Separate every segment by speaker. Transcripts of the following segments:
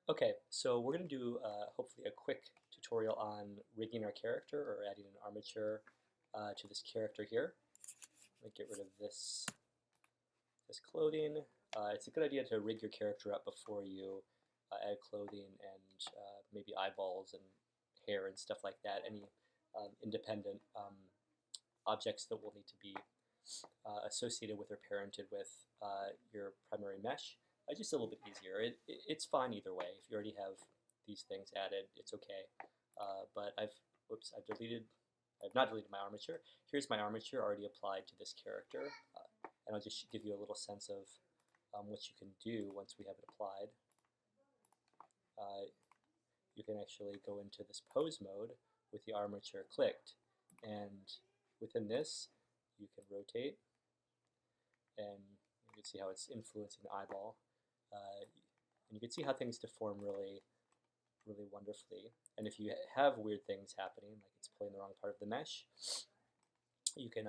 Speaker 1: Okay, so we're going to do hopefully a quick tutorial on rigging our character or adding an armature to this character here. Let me get rid of this clothing. It's a good idea to rig your character up before you add clothing and maybe eyeballs and hair and stuff like that. Any independent objects that will need to be associated with or parented with your primary mesh. Just a little bit easier. It's fine either way. If you already have these things added, it's okay. But I've not deleted my armature. Here's my armature already applied to this character, and I'll just give you a little sense of what you can do once we have it applied. You can actually go into this pose mode with the armature clicked, and within this you can rotate, and you can see how it's influencing the eyeball. And you can see how things deform really, really wonderfully. And if you have weird things happening, like it's pulling the wrong part of the mesh, you can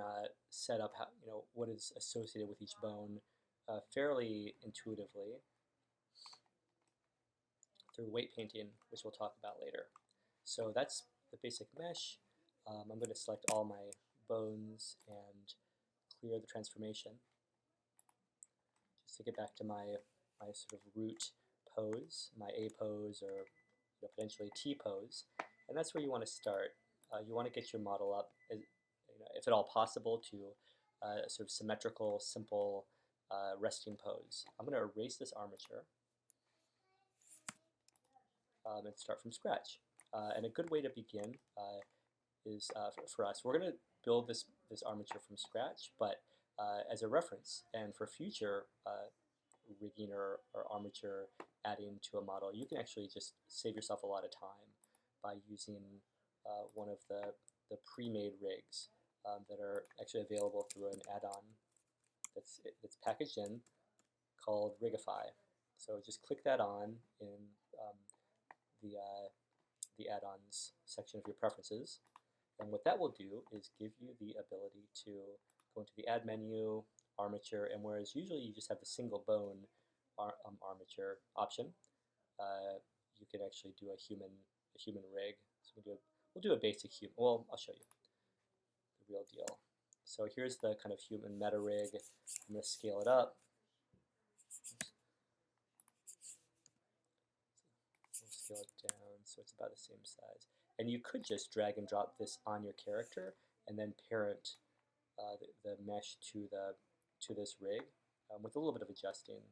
Speaker 1: set up what is associated with each bone fairly intuitively through weight painting, which we'll talk about later. So that's the basic mesh. I'm going to select all my bones and clear the transformation. Just to get back to my sort of root pose, my A pose, or potentially T pose, and that's where you want to start. You want to get your model up, if at all possible, to a sort of symmetrical, simple resting pose. I'm going to erase this armature and start from scratch. And a good way to begin is for us. We're going to build this armature from scratch, but as a reference and for future rigging or armature adding to a model, you can actually just save yourself a lot of time by using one of the pre-made rigs that are actually available through an add-on that's packaged in called Rigify. So just click that on in the add-ons section of your preferences, and what that will do is give you the ability to go into the Add menu, Armature, and whereas usually you just have the single bone armature option, you can actually do a human rig. So we'll do a basic human. Well, I'll show you the real deal. So here's the kind of human meta rig. I'm going to scale it up. We'll scale it down so it's about the same size. And you could just drag and drop this on your character and then parent the mesh to this rig with a little bit of adjusting,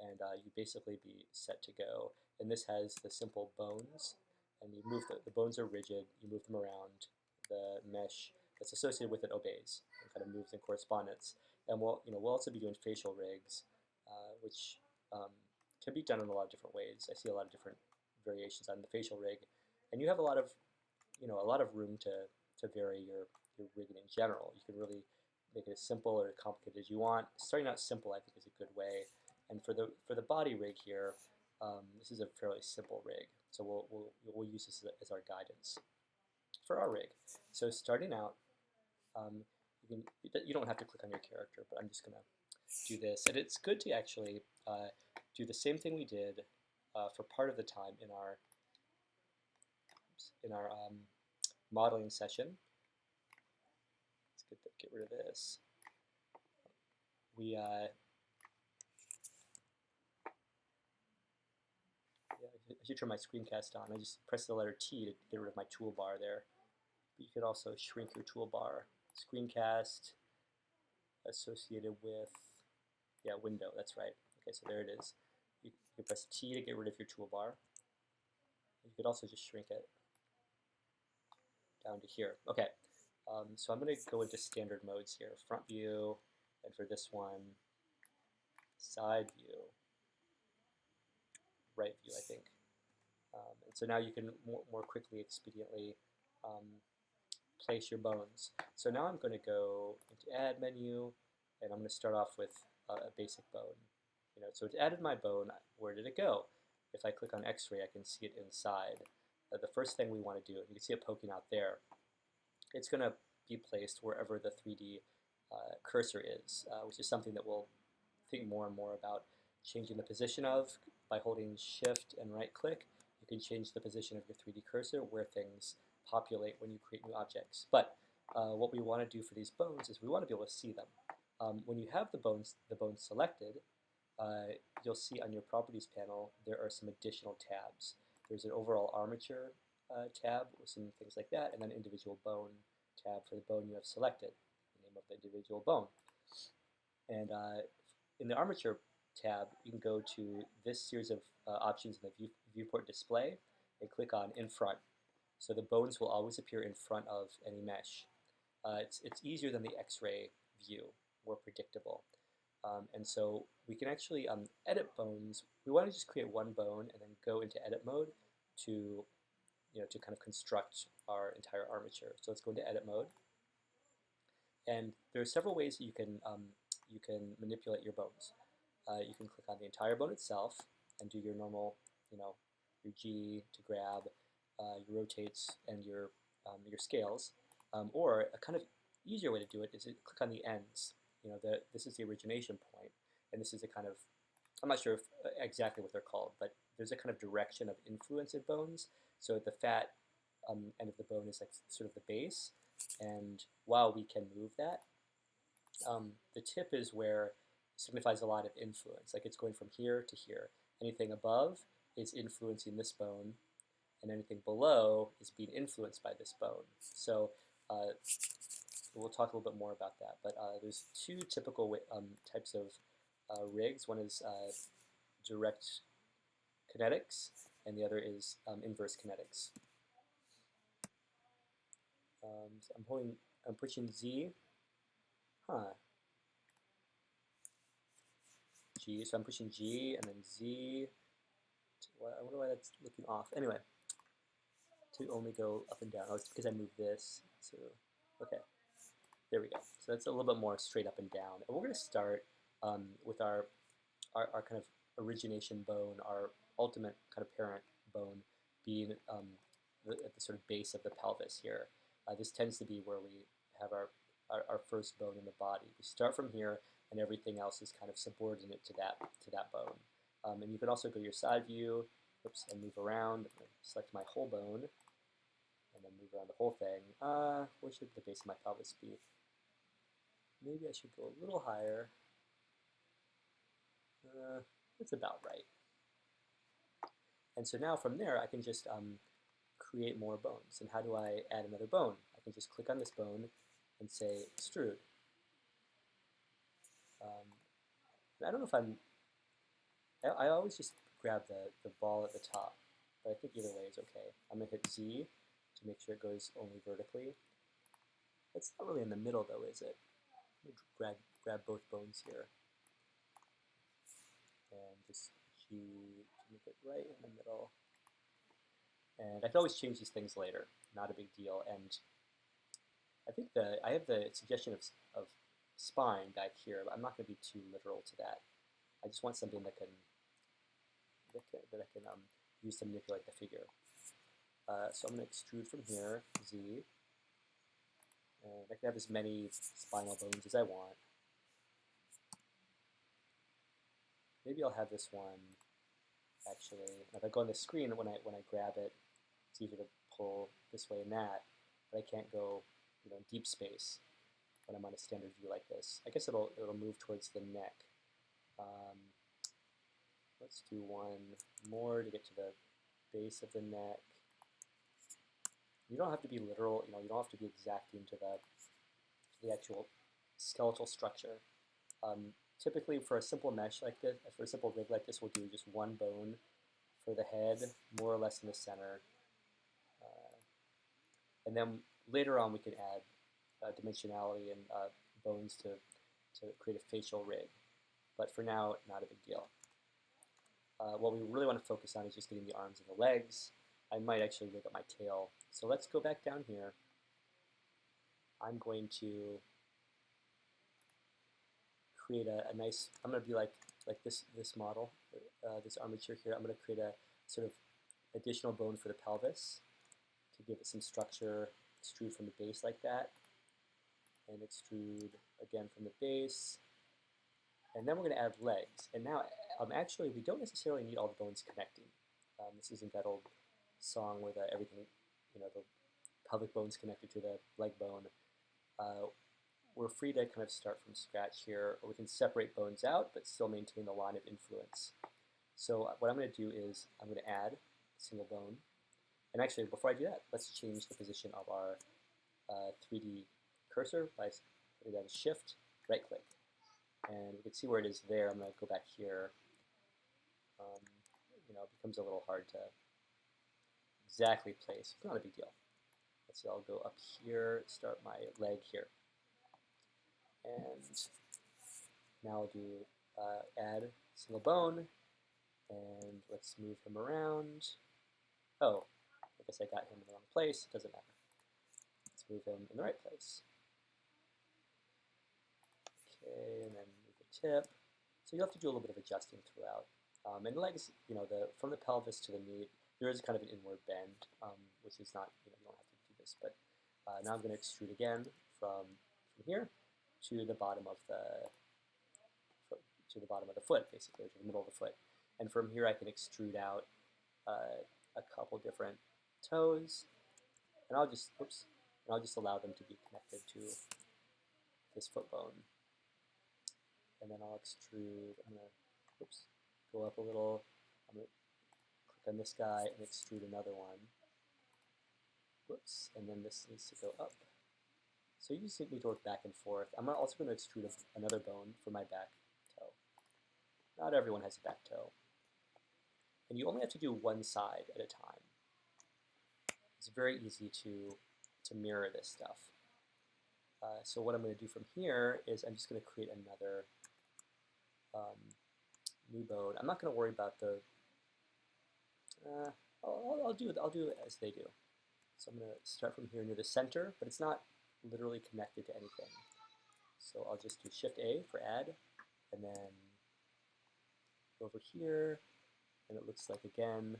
Speaker 1: and you basically be set to go. And this has the simple bones, and you move the bones are rigid. You move them around. The mesh that's associated with it obeys and kind of moves in correspondence. And we'll also be doing facial rigs, which can be done in a lot of different ways. I see a lot of different variations on the facial rig, and you have a lot of room to vary your rigging in general. You can really make it as simple or complicated as you want. Starting out simple, I think, is a good way. And for the body rig here, this is a fairly simple rig, so we'll use this as our guidance for our rig. So starting out, you don't have to click on your character, but I'm just going to do this. And it's good to actually do the same thing we did for part of the time in our modeling session. Let's get rid of this. I should turn my screencast on. I just press the letter T to get rid of my toolbar there. But you could also shrink your toolbar. Screencast associated with, window, that's right. Okay, so there it is. You press T to get rid of your toolbar. You could also just shrink it down to here. Okay, so I'm going to go into standard modes here. Front view, and for this one, side view, right view, I think. And so now you can more quickly, expediently place your bones. So now I'm going to go into Add menu, and I'm going to start off with a basic bone. So it added my bone. Where did it go? If I click on X-ray, I can see it inside. The first thing we want to do, you can see it poking out there. It's going to be placed wherever the 3D cursor is, which is something that we'll think more and more about changing the position of by holding Shift and right click. You can change the position of your 3D cursor where things populate when you create new objects. But what we want to do for these bones is we want to be able to see them. When you have the bones selected, you'll see on your properties panel there are some additional tabs. There's an overall armature tab with some things like that, and then individual bone tab for the bone you have selected, the name of the individual bone. And in the armature tab, you can go to this series of options in the viewport display and click on in front. So the bones will always appear in front of any mesh. It's easier than the X-ray view, more predictable. And so we can actually edit bones. We want to just create one bone and then go into edit mode to kind of construct our entire armature. So let's go into edit mode. And there are several ways that you can manipulate your bones. You can click on the entire bone itself and do your normal, your G to grab, your rotates, and your scales. Or a kind of easier way to do it is to click on the ends. This is the origination point, and this is a kind of, I'm not sure exactly what they're called, but there's a kind of direction of influence in bones. So the fat end of the bone is like sort of the base, and while we can move that, the tip is where it signifies a lot of influence, like it's going from here to here. Anything above is influencing this bone, and anything below is being influenced by this bone. So we'll talk a little bit more about that, but there's two typical types of rigs. One is direct kinetics, and the other is inverse kinetics. So I'm pushing Z. G. So I'm pushing G and then Z. I wonder why that's looking off. Anyway, to only go up and down. Oh, it's because I moved this. So okay. There we go. So that's a little bit more straight up and down. And we're going to start with our kind of origination bone, our ultimate kind of parent bone being at the sort of base of the pelvis here. This tends to be where we have our first bone in the body. We start from here, and everything else is kind of subordinate to that bone. And you can also go to your side view, and move around. Select my whole bone, and then move around the whole thing. Where should the base of my pelvis be? Maybe I should go a little higher. That's about right. And so now from there, I can just create more bones. And how do I add another bone? I can just click on this bone and say extrude. I don't know if I always just grab the ball at the top, but I think either way is okay. I'm going to hit Z to make sure it goes only vertically. It's not really in the middle though, is it? Grab both bones here, and just G to make it right in the middle. And I can always change these things later, not a big deal. And I think I have the suggestion of spine back here, but I'm not going to be too literal to that. I just want something that I can use to manipulate the figure. So I'm going to extrude from here, Z. And I can have as many spinal bones as I want. Maybe I'll have this one actually. If I go on the screen, when I grab it, it's easier to pull this way and that, but I can't go deep space when I'm on a standard view like this. I guess it'll move towards the neck. Let's do one more to get to the base of the neck. You don't have to be literal, you don't have to be exacting to the actual skeletal structure. Typically for a simple mesh like this, for a simple rig like this, we'll do just one bone for the head, more or less in the center. And then later on we can add dimensionality and bones to create a facial rig. But for now, not a big deal. What we really want to focus on is just getting the arms and the legs. I might actually rig up my tail. So let's go back down here. I'm going to create a nice, I'm going to be like this model, this armature here. I'm going to create a sort of additional bone for the pelvis to give it some structure, extrude from the base like that, and extrude again from the base. And then we're going to add legs. And now Actually, we don't necessarily need all the bones connecting. This isn't that old song where everything, the pelvic bone's connected to the leg bone. We're free to kind of start from scratch here, or we can separate bones out but still maintain the line of influence. So what I'm going to do is I'm going to add a single bone. And actually, before I do that, let's change the position of our 3D cursor by putting down Shift, right-click. And you can see where it is there. I'm going to go back here. It becomes a little hard to exactly place. It's not a big deal. Let's see, I'll go up here, start my leg here. And now I'll do add single bone, and let's move him around. Oh, I guess I got him in the wrong place. It doesn't matter. Let's move him in the right place. Okay, and then move the tip. So you'll have to do a little bit of adjusting throughout. And legs, from the pelvis to the knee, there is kind of an inward bend, which is not, you don't have to do this. But now I'm going to extrude again from here to the bottom of the foot, basically, or to the middle of the foot. And from here, I can extrude out a couple different toes, and I'll just allow them to be connected to this foot bone. And then I'll extrude. I'm gonna go up a little. I'm gonna click on this guy and extrude another one. Whoops, and then this needs to go up. So you just need to work back and forth. I'm also going to extrude another bone for my back toe. Not everyone has a back toe. And you only have to do one side at a time. It's very easy to mirror this stuff. So what I'm going to do from here is I'm just going to create another new bone. I'm not going to worry about the. I'll do it as they do. So I'm going to start from here near the center, but it's not literally connected to anything. So I'll just do Shift A for add, and then go over here, and it looks like again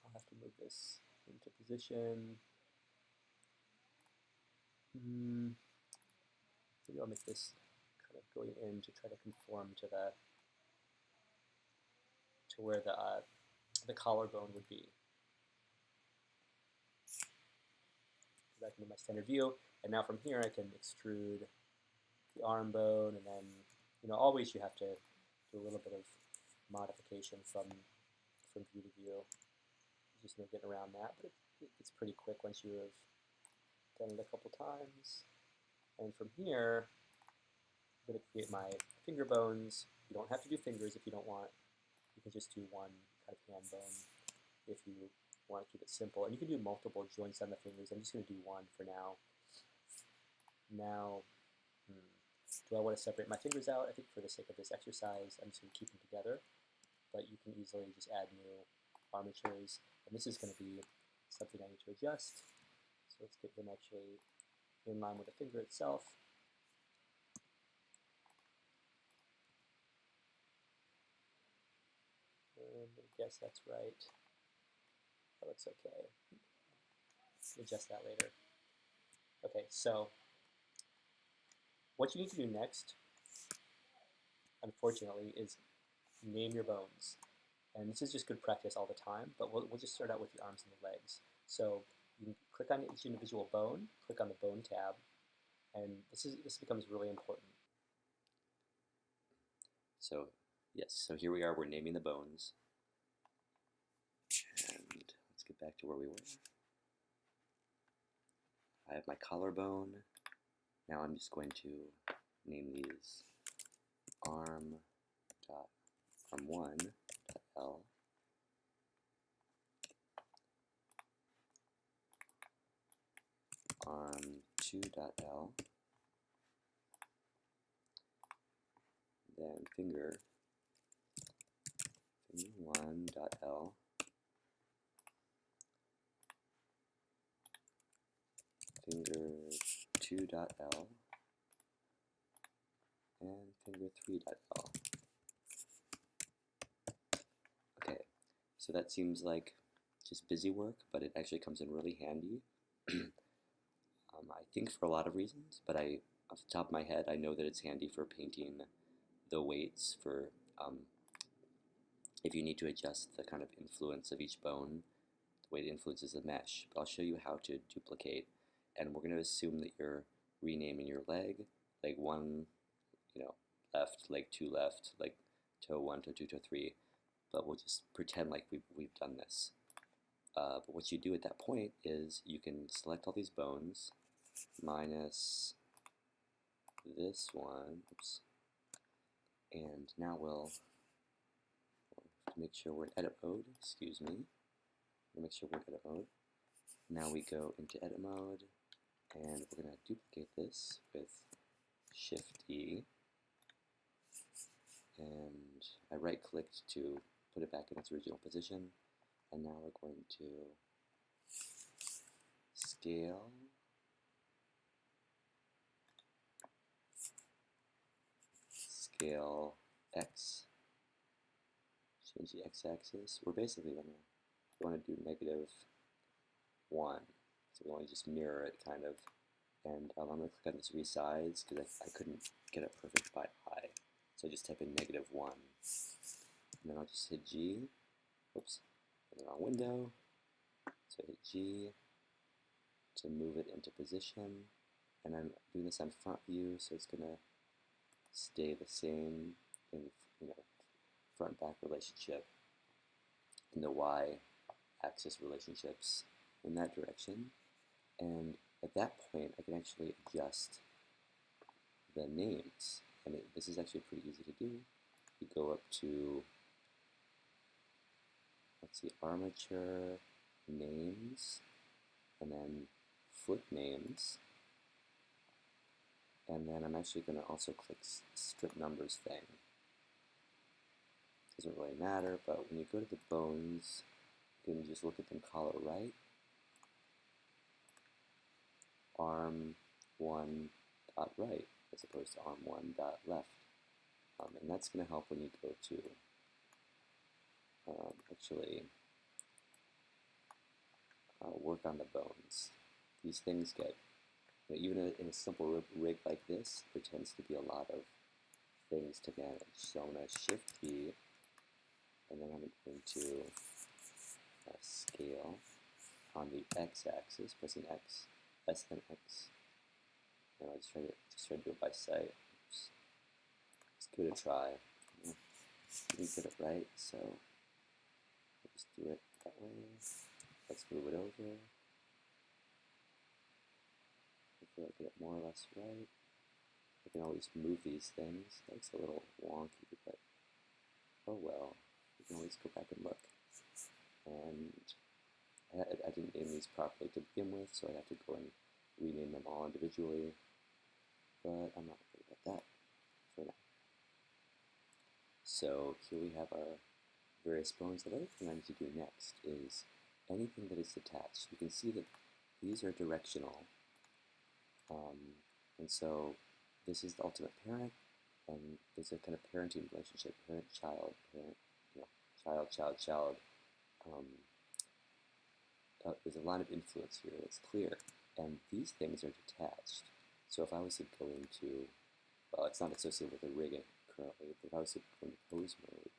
Speaker 1: I'll have to move this into position. Maybe I'll make this kind of going in to try to conform to where the collarbone would be. Go back into my standard view, and now from here I can extrude the arm bone, and then always you have to do a little bit of modification from view to view. There's just no getting around that, but it's pretty quick once you have done it a couple times. And from here, I'm going to create my finger bones. You don't have to do fingers if you don't want. You can just do one kind of hand bone if you want to keep it simple. And you can do multiple joints on the fingers. I'm just going to do one for now. Now, do I want to separate my fingers out? I think for the sake of this exercise, I'm just going to keep them together. But you can easily just add new armatures. And this is going to be something I need to adjust. So let's get them actually in line with the finger itself. And I guess that's right. That looks okay. Adjust that later. Okay, so what you need to do next, unfortunately, is name your bones. And this is just good practice all the time, but we'll just start out with the arms and the legs. So you can click on each individual bone, click on the bone tab, and this becomes really important.
Speaker 2: So yes, so here we are, we're naming the bones. And let's get back to where we were. I have my collarbone. Now I'm just going to name these arm1.l, arm2.l, then finger1.l, finger2.l, and finger3.l. Okay, so that seems like just busy work, but it actually comes in really handy. I think for a lot of reasons, but off the top of my head, I know that it's handy for painting the weights for if you need to adjust the kind of influence of each bone, the way it influences the mesh. But I'll show you how to duplicate, and we're going to assume that you're renaming your leg 1, left, leg 2 left, like toe 1, toe 2, toe 3, but we'll just pretend like we've done this. But what you do at that point is you can select all these bones, minus this one, oops, and now we'll make sure we're in edit mode, excuse me, make sure we're in edit mode. Now we go into edit mode, and we're going to duplicate this with Shift E, and I right clicked to put it back in its original position, and now we're going to scale, X, change the x-axis. We're basically going to want to do -1, so we want to just mirror it kind of, and I'm going to click on this resize because I couldn't get it perfect by eye, so I just type in -1, and then I'll just hit G, oops, in the wrong window, so I hit G to move it into position, and I'm doing this on front view, so it's going to stay the same in front-back relationship in the y-axis relationships in that direction. And at that point, I can actually adjust the names, and this is actually pretty easy to do. You go up to, let's see, Armature, names, and then foot names. And then I'm actually going to also click strip numbers thing. Doesn't really matter, but when you go to the bones, you can just look at them collar right. Arm 1 dot right as opposed to arm 1 dot left. And that's going to help when you go to actually work on the bones. These things get, even in a simple rig like this, there tends to be a lot of things to manage. So I'm going to Shift key, and then I'm going to scale on the x-axis, pressing X, S and X. And I'll just try to do it by sight. Oops. Let's give it a try. Didn't get it right, so I'll just do it that way. Let's move it over. Hopefully I'll get it more or less right. I can always move these things. That's a little wonky, but oh well. You can always go back and look. And I didn't name these properly to begin with, so I have to go and rename them all individually. But I'm not worried about that for now. So here we have our various bones. The other thing I need to do next is anything that is detached. You can see that these are directional. And so this is the ultimate parent, and there's a kind of parenting relationship, parent-child, parent, child. There's a lot of influence here that's clear, and these things are detached. So if I was to go into, well, it's not associated with the rigging currently, but if I was to go into pose mode,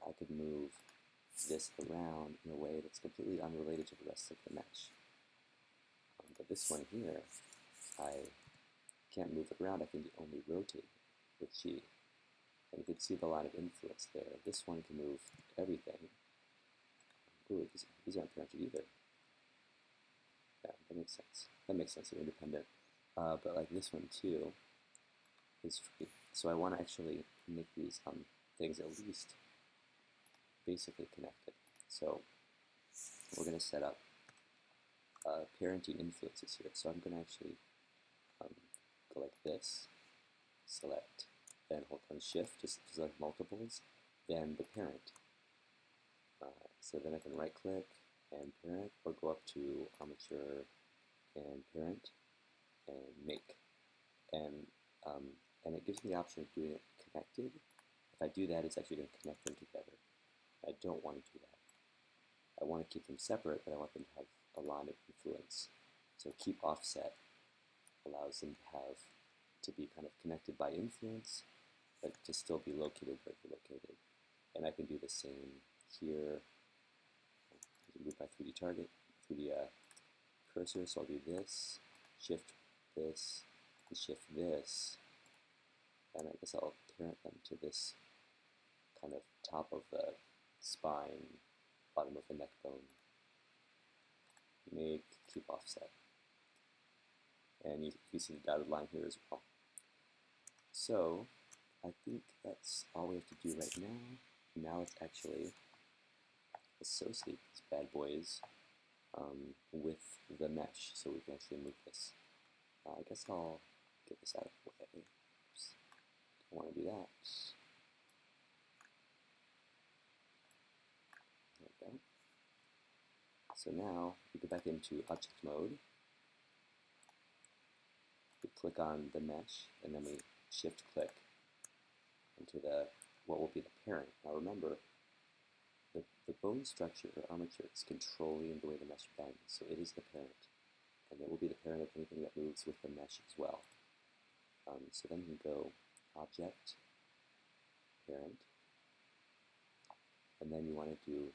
Speaker 2: I could move this around in a way that's completely unrelated to the rest of the mesh. But this one here, I can't move it around, I can only rotate with G. And you can see the line of influence there. This one can move everything. Ooh, these aren't parented either. Yeah, that makes sense. That makes sense, they're independent. But like this one too is free. So I want to actually make these things at least basically connected. So we're going to set up parenting influences here. So I'm going to actually go like this, select, then hold on Shift to select multiples, then the parent. So then I can right click and parent, or go up to Armature and parent and make. And it gives me the option of doing it connected. If I do that, it's actually going to connect them together. I don't want to do that. I want to keep them separate, but I want them to have a line of influence. So keep offset allows them to be kind of connected by influence, but to still be located where they're located. And I can do the same here. I can move my 3D target, 3D cursor, so I'll do this, shift this, and shift this, and I guess I'll parent them to this kind of top of the spine, bottom of the neck bone. Make, keep offset. And you see the dotted line here as well. So I think that's all we have to do right now. Now let's actually associate these bad boys with the mesh so we can actually move this. I guess I'll get this out of the way. Oops. Don't want to do that. There we go. So now we go back into object mode. We click on the mesh and then we shift click into what will be the parent. Now remember, the bone structure or armature is controlling the way the mesh bends, so it is the parent. And it will be the parent of anything that moves with the mesh as well. So then you go Object, Parent, and then you want to do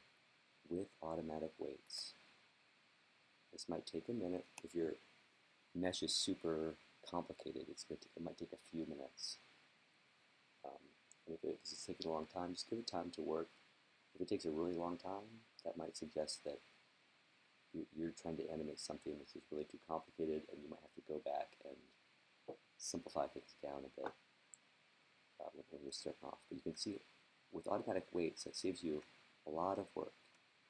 Speaker 2: with automatic weights. This might take a minute. If your mesh is super complicated, it might take a few minutes. And if this is taking a long time, just give it time to work. If it takes a really long time, that might suggest that you're trying to animate something which is really too complicated, and you might have to go back and simplify things down a bit when you're starting off. But you can see with automatic weights, that saves you a lot of work.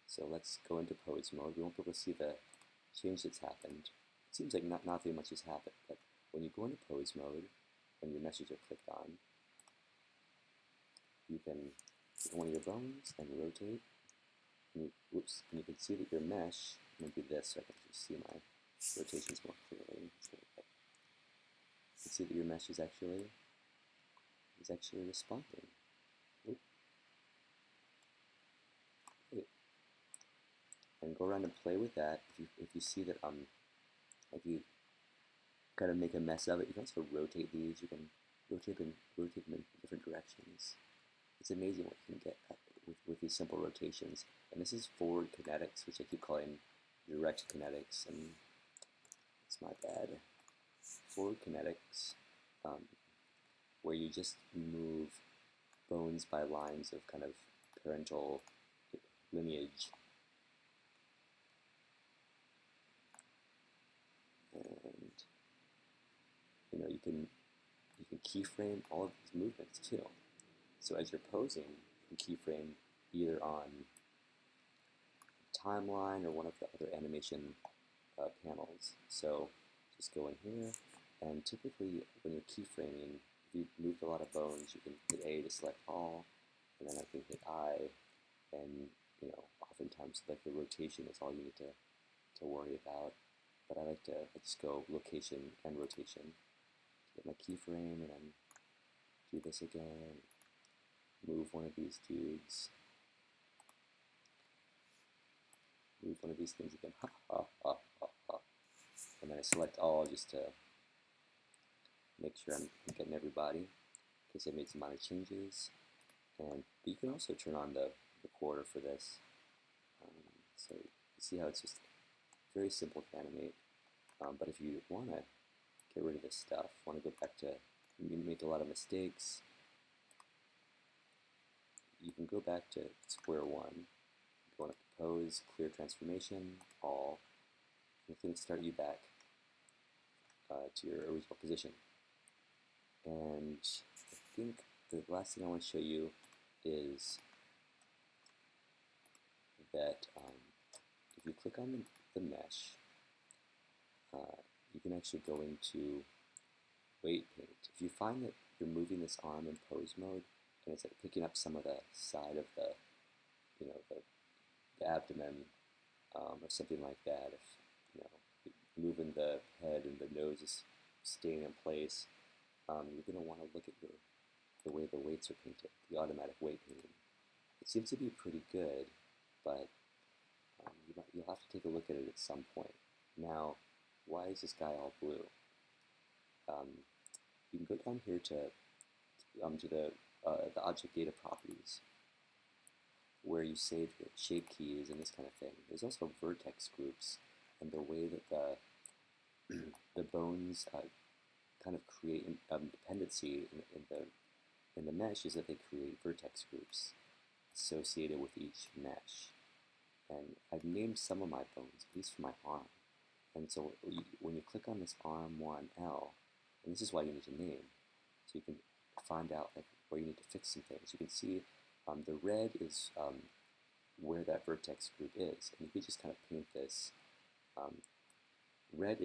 Speaker 2: So let's go into pose mode. We won't be able to see the change that's happened. It seems like nothing much has happened, but when you go into pose mode and your meshes are clicked on, you can take one of your bones and rotate. And you can see that your mesh, I'm going to do this so I can actually see my rotations more clearly. You can see that your mesh is actually responding. Oop. Great. And go around and play with that. If you see that if you kind of make a mess of it, you can also rotate these. You can rotate them in different directions. It's amazing what you can get with these simple rotations. And this is forward kinetics, which I keep calling direct kinetics, and it's my bad. Forward kinetics, where you just move bones by lines of kind of parental lineage. And you can keyframe all of these movements too. So as you're posing, you can keyframe either on timeline or one of the other animation panels. So just go in here, and typically when you're keyframing, if you've moved a lot of bones, you can hit A to select all, and then I can hit I, and oftentimes like the rotation is all you need to worry about. But I like to just go location and rotation, get my keyframe, and then do this again. Move one of these dudes. Move one of these things again. Ha, ha, ha, ha, ha. And then I select all just to make sure I'm getting everybody in case I made some minor changes. But you can also turn on the recorder for this. So you see how it's just very simple to animate. But if you want to get rid of this stuff, want to go back to, you make a lot of mistakes, you can go back to square one. Go into Pose, Clear Transformation, All, and it's going to start you back to your original position. And I think the last thing I want to show you is that if you click on the mesh, you can actually go into weight paint. If you find that you're moving this arm in pose mode and it's like picking up some of the side of the abdomen or something like that, if moving the head and the nose is staying in place, you're going to want to look at the way the weights are painted, the automatic weight painting. It seems to be pretty good, but you'll have to take a look at it at some point. Now, why is this guy all blue? You can go down here to to the object data properties, where you save your shape keys and this kind of thing. There's also vertex groups, and the way that the bones kind of create dependency in the mesh is that they create vertex groups associated with each mesh. And I've named some of my bones, at least for my arm. And so when you click on this arm 1L, and this is why you need to name, so you can find out like where you need to fix some things. You can see the red is where that vertex group is, and you can just kind of paint this. Red